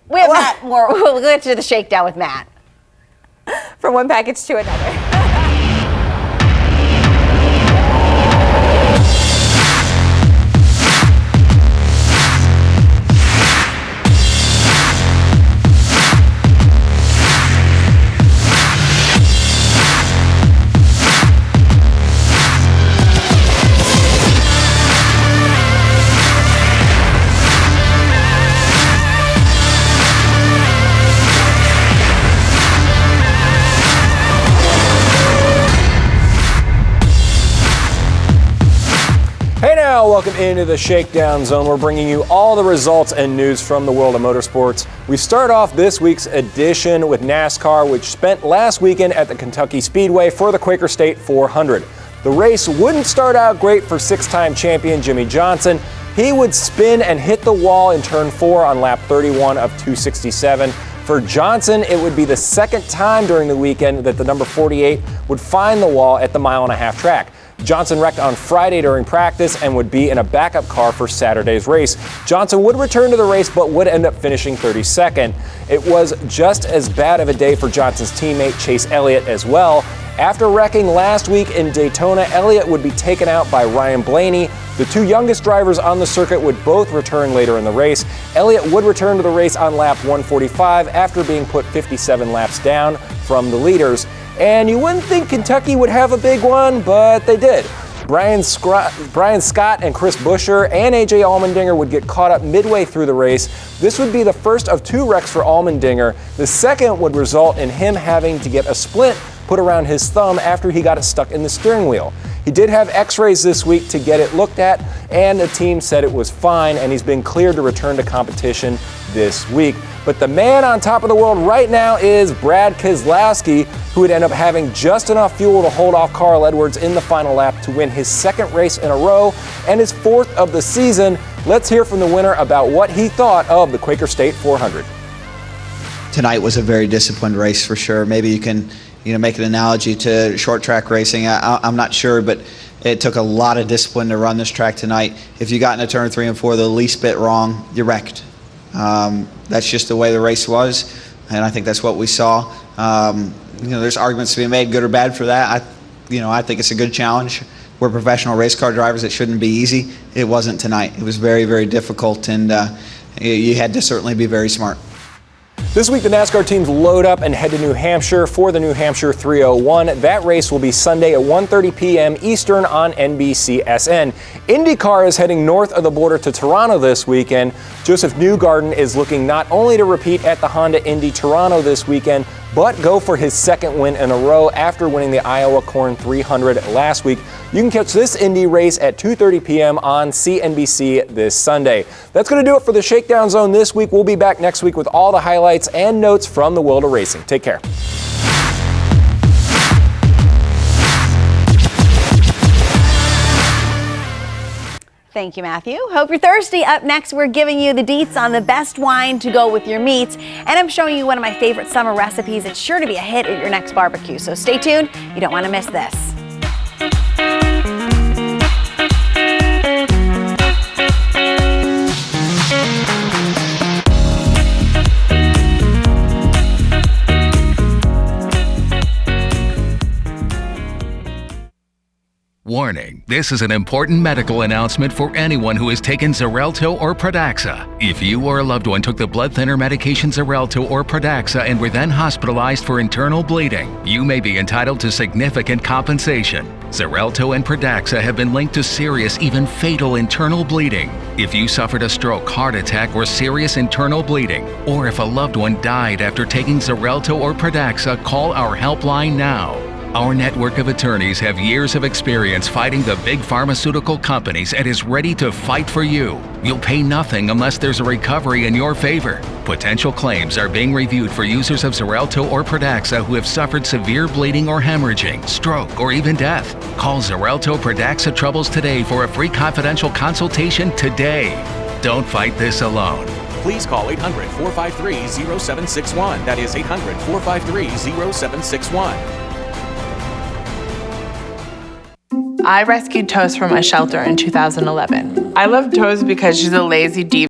We have Matt more. We'll get to the shakedown with Matt. From one package to another. Hey now, welcome into the Shakedown Zone. We're bringing you all the results and news from the world of motorsports. We start off this week's edition with NASCAR, which spent last weekend at the Kentucky Speedway for the Quaker State 400. The race wouldn't start out great for six-time champion Jimmy Johnson. He would spin and hit the wall in turn 4 on lap 31 of 267. For Johnson, it would be the second time during the weekend that the number 48 would find the wall at the mile-and-a-half track. Johnson wrecked on Friday during practice and would be in a backup car for Saturday's race. Johnson would return to the race but would end up finishing 32nd. It was just as bad of a day for Johnson's teammate Chase Elliott as well. After wrecking last week in Daytona, Elliott would be taken out by Ryan Blaney. The two youngest drivers on the circuit would both return later in the race. Elliott would return to the race on lap 145 after being put 57 laps down from the leaders. And you wouldn't think Kentucky would have a big one, but they did. Brian Scott and Chris Buescher and A.J. Allmendinger would get caught up midway through the race. This would be the first of 2 wrecks for Allmendinger. The second would result in him having to get a splint put around his thumb after he got it stuck in the steering wheel. He did have x-rays this week to get it looked at, and the team said it was fine, and he's been cleared to return to competition this week. But the man on top of the world right now is Brad Keselowski, who would end up having just enough fuel to hold off Carl Edwards in the final lap to win his second race in a row and his 4th of the season. Let's hear from the winner about what he thought of the Quaker State 400. Tonight was a very disciplined race for sure. Maybe you can make an analogy to short track racing. I'm not sure, but it took a lot of discipline to run this track tonight. If you got into turn 3 and 4 the least bit wrong, you wrecked. That's just the way the race was, and I think that's what we saw. There's arguments to be made, good or bad, for that. I think it's a good challenge. We're professional race car drivers. It shouldn't be easy. It wasn't tonight. It was very, very difficult, and you had to certainly be very smart. This week, the NASCAR teams load up and head to New Hampshire for the New Hampshire 301. That race will be Sunday at 1:30 p.m. Eastern on NBCSN. IndyCar is heading north of the border to Toronto this weekend. Joseph Newgarden is looking not only to repeat at the Honda Indy Toronto this weekend, but go for his second win in a row after winning the Iowa Corn 300 last week. You can catch this Indy race at 2:30 p.m. on CNBC this Sunday. That's going to do it for the Shakedown Zone this week. We'll be back next week with all the highlights and notes from the world of racing. Take care. Thank you, Matthew. Hope you're thirsty. Up next, we're giving you the deets on the best wine to go with your meats. And I'm showing you one of my favorite summer recipes. It's sure to be a hit at your next barbecue. So stay tuned. You don't want to miss this. Warning, this is an important medical announcement for anyone who has taken Xarelto or Pradaxa. If you or a loved one took the blood thinner medication Xarelto or Pradaxa and were then hospitalized for internal bleeding, you may be entitled to significant compensation. Xarelto and Pradaxa have been linked to serious, even fatal internal bleeding. If you suffered a stroke, heart attack, or serious internal bleeding, or if a loved one died after taking Xarelto or Pradaxa, call our helpline now. Our network of attorneys have years of experience fighting the big pharmaceutical companies and is ready to fight for you. You'll pay nothing unless there's a recovery in your favor. Potential claims are being reviewed for users of Xarelto or Pradaxa who have suffered severe bleeding or hemorrhaging, stroke, or even death. Call Xarelto Pradaxa Troubles today for a free confidential consultation today. Don't fight this alone. Please call 800-453-0761. That is 800-453-0761. I rescued Toast from a shelter in 2011. I love Toast because she's a lazy diva.